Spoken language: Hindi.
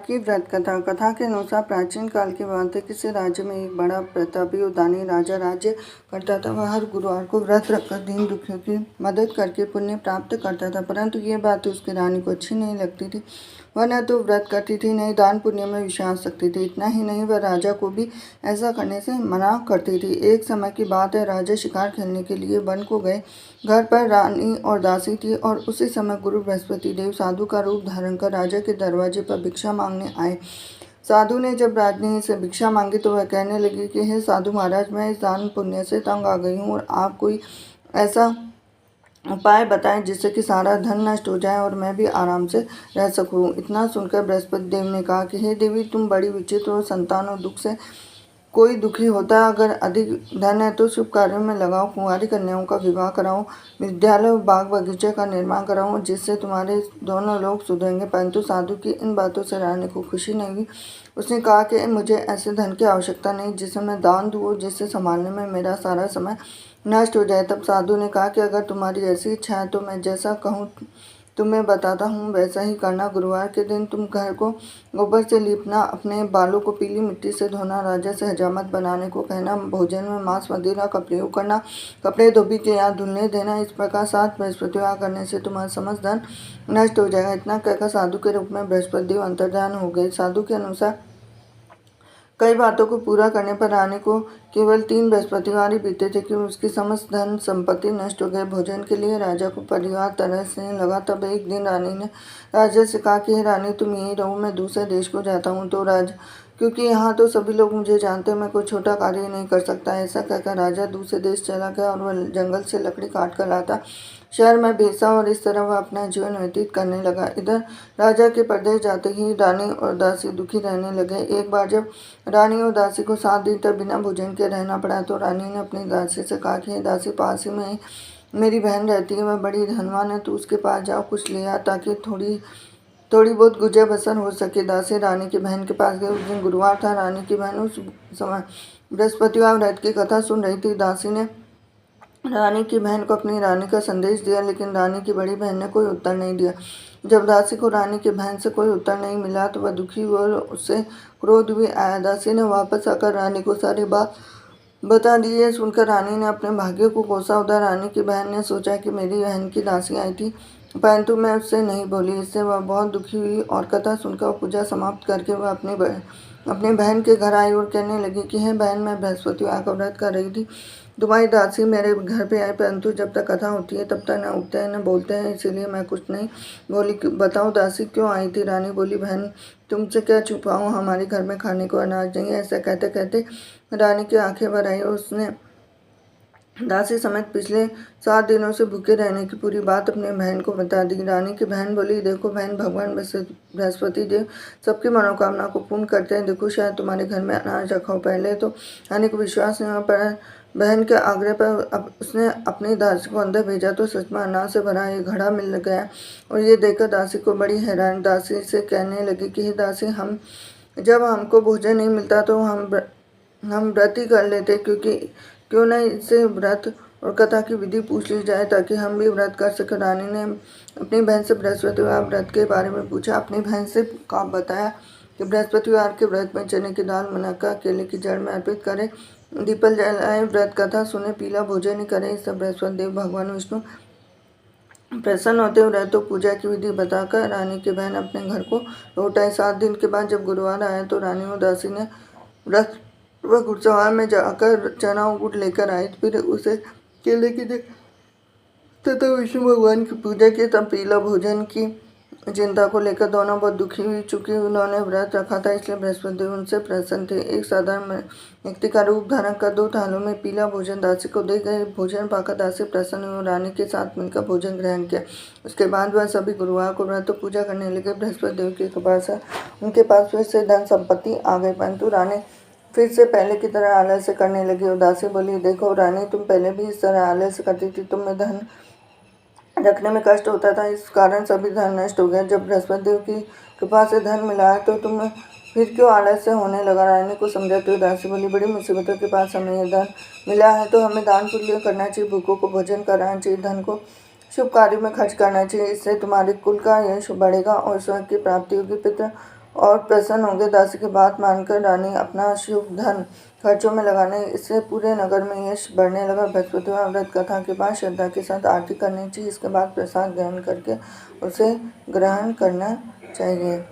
की व्रत कथा। कथा के अनुसार प्राचीन काल की बात है। किसी राज्य में एक बड़ा प्रतापी और दानी राजा राज्य करता था। वह हर गुरुवार को व्रत रखकर दीन दुखियों की मदद करके पुण्य प्राप्त करता था, परंतु ये बात उसकी रानी को अच्छी नहीं लगती थी। वह न तो व्रत करती थी, न ही दान पुण्य में विश्वास रखती थी। इतना ही नहीं, वह राजा को भी ऐसा करने से मना करती थी। एक समय की बात है, राजा शिकार खेलने के लिए वन को गए। घर पर रानी और दासी थी और उसी समय गुरु बृहस्पति देव साधु का रूप धारण कर राजा के दरवाजे पर भिक्षा मांगने आए। साधु ने जब रानी से भिक्षा मांगी तो वह कहने लगी कि हे साधु महाराज, मैं इस दान पुण्य से तंग आ गई हूँ और आप कोई ऐसा उपाय बताएं जिससे कि सारा धन नष्ट हो जाए और मैं भी आराम से रह सकूं। इतना सुनकर बृहस्पति देव ने कहा कि हे देवी, तुम बड़ी विचित्र और संतान और दुख से कोई दुखी होता है। अगर अधिक धन है तो शुभ कार्यों में लगाओ, कुंवारी कन्याओं का विवाह कराओ, विद्यालय और बाग बगीचे का निर्माण कराओ, जिससे तुम्हारे दोनों लोग सुधरेंगे। परंतु साधु की इन बातों से रानी को खुशी नहीं हुई। उसने कहा कि मुझे ऐसे धन की आवश्यकता नहीं जिसे मैं दान दूँ और जिससे संभालने में मेरा सारा समय नष्ट हो जाए। तब साधु ने कहा कि अगर तुम्हारी ऐसी इच्छा है तो मैं जैसा कहूँ तुम्हें बताता हूँ वैसा ही करना। गुरुवार के दिन तुम घर को गोबर से लीपना, अपने बालों को पीली मिट्टी से धोना, राजा से हजामत बनाने को कहना, भोजन में मांस मदिरा का प्रयोग करना, कपड़े धोबी के यहाँ धुलने देना। इस प्रकार 7 बृहस्पतिवार करने से तुम्हारा समस्त धन नष्ट हो जाएगा। इतना कहकर साधु के रूप में बृहस्पति देव अंतर्धान हो गए। साधु के अनुसार कई बातों को पूरा करने पर रानी को केवल 3 बृहस्पतिवार ही बीते थे कि उसकी समस्त धन संपत्ति नष्ट हो गए। भोजन के लिए राजा को परिवार तरसने लगा। तब एक दिन रानी ने राजा से कहा कि हे रानी, तुम यहीं रहो, मैं दूसरे देश को जाता हूँ। तो राजा, क्योंकि यहाँ तो सभी लोग मुझे जानते हैं, मैं कोई छोटा कार्य नहीं कर सकता। ऐसा कहकर राजा दूसरे देश चला गया और वह जंगल से लकड़ी काट कर लाता, शहर में बेचा और इस तरह वह अपना जीवन व्यतीत करने लगा। इधर राजा के परदेश जाते ही रानी और दासी दुखी रहने लगे। एक बार जब रानी और दासी को 7 दिन तक बिना भोजन के रहना पड़ा तो रानी ने अपनी दासी से कहा कि दासी, पास ही में मेरी बहन रहती है, वह बड़ी धनवान है, तो उसके पास जाओ, कुछ ले आ ताकि थोड़ी बहुत गुजर बसर हो सके। दासी रानी की बहन के पास गई। उस दिन गुरुवार था। रानी की बहन उस समय बृहस्पतिवार व्रत की कथा सुन रही थी। दासी ने रानी की बहन को अपनी रानी का संदेश दिया, लेकिन रानी की बड़ी बहन ने कोई उत्तर नहीं दिया। जब दासी को रानी की बहन से कोई उत्तर नहीं मिला तो वह दुखी हुई और उससे क्रोध भी आया। दासी ने वापस आकर रानी को सारी बात बता दी। ये सुनकर रानी ने अपने भाग्य को कोसा। उधर रानी की बहन ने सोचा कि मेरी बहन की दासी आई थी, परंतु मैं उससे नहीं बोली। इससे वह बहुत दुखी हुई और कथा सुनकर पूजा समाप्त करके वह अपनी बहन के घर आई और कहने लगी कि हे बहन, मैं बृहस्पतिवार का व्रत कर रही थी। तुम्हारी दासी मेरे घर पे आई, परंतु जब तक कथा होती है तब तक न उठते हैं न बोलते हैं, इसीलिए मैं कुछ नहीं बोली। बताओ दासी क्यों आई थी? रानी बोली, बहन, तुमसे क्या छुपाऊं, हमारे घर में खाने को अनाज नहीं है। ऐसा कहते कहते रानी की आंखें भर आई और उसने दासी समेत पिछले 7 दिनों से भूखे रहने की पूरी बात अपनी बहन को बता दी। रानी की बहन बोली, देखो बहन, भगवान बृहस्पति देव सबकी मनोकामना को पूर्ण करते हैं। देखो, शायद तुम्हारे घर में अनाज रखा हो। पहले तो रानी को विश्वास नहीं हुआ, पर बहन के आग्रह पर उसने अपनी दासी को अंदर भेजा तो सच में अनाज से भरा एक घड़ा मिल गया और ये देखकर दासी को बड़ी हैरानी। दासी से कहने लगी कि हे दासी, जब हमको भोजन नहीं मिलता तो हम व्रत ही कर लेते, क्यों नहीं इससे व्रत और कथा की विधि पूछ ली जाए ताकि हम भी व्रत कर सकें। रानी ने अपनी बहन से बृहस्पतिवार व्रत के बारे में पूछा। अपनी बहन से बताया कि बृहस्पतिवार के व्रत में चने की दाल, मुनक्का, केले की जड़ में अर्पित करें, दीपल जलाए, व्रत कथा सुने, पीला भोजन ही करें। इस सब बृहस्पति देव भगवान विष्णु प्रसन्न होते हुए व्रत पूजा की विधि बताकर रानी की बहन अपने घर को लौट आई। 7 दिन के बाद जब गुरुवार आया तो रानी और दासी ने व्रत वह घुड़सवार में जाकर चना और गुड़ लेकर आई। फिर उसे केले की तथा विष्णु भगवान की पूजा की। तब पीला भोजन की चिंता को लेकर दोनों बहुत दुखी हुई। चूंकि उन्होंने व्रत रखा था इसलिए बृहस्पति देव उनसे प्रसन्न थे। एक साधारण व्यक्ति का रूप धारण कर 2 थालों में पीला भोजन दासी को दे गए। भोजन पाकर दासी प्रसन्न हुई और रानी के साथ मिलकर भोजन ग्रहण किया। उसके बाद वह सभी गुरुवार को व्रत पूजा करने लगे। बृहस्पति देव की कृपा से उनके पास फिर से धन संपत्ति आ गई, परंतु रानी फिर से पहले की तरह आलस्य करने लगी। और दासी बोली, देखो रानी, तुम पहले भी इस तरह आलस्य करती थी, तुम्हें धन रखने में कष्ट होता था, इस कारण सभी धन नष्ट हो गया। जब बृहस्पति देव की कृपा से धन मिला है तो तुम्हें फिर क्यों आलस्य होने लगा? रानी को समझाते हुए दासी बोली, बड़ी मुसीबतों के पास हमें यह धन मिला है तो हमें दान पुण्य करना चाहिए, भूखों को भोजन कराना चाहिए, धन को शुभ कार्यों में खर्च करना चाहिए। इससे तुम्हारे कुल का यश बढ़ेगा और स्वर्ग की प्राप्ति होगी। पितृ और प्रसन्न होंगे। दासी की बात मानकर रानी अपना शुभ धन खर्चों में लगाने, इससे पूरे नगर में यश बढ़ने लगा। बृहस्पतिवार व्रत कथा के बाद श्रद्धा के साथ आरती करनी चाहिए। इसके बाद प्रसाद ग्रहण करके उसे ग्रहण करना चाहिए।